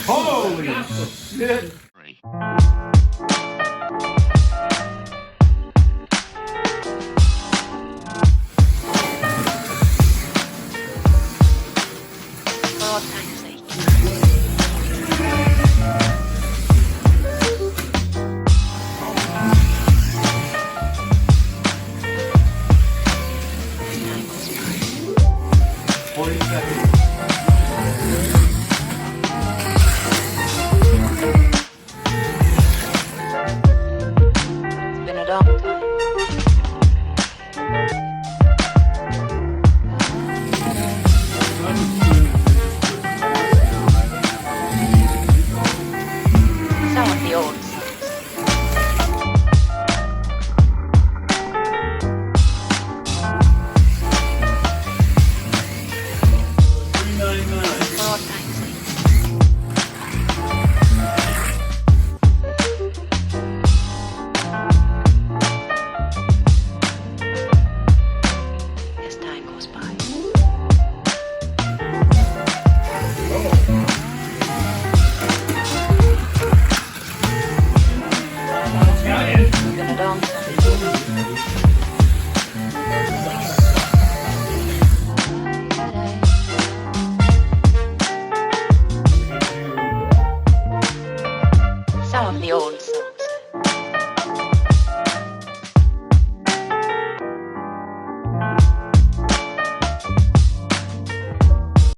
Holy shit. For thanks sake. Time goes by. 40 seconds. It's been a long time. Some of the old songs. For thanks sake. As time goes by. It's been a long time. Some of the old songs.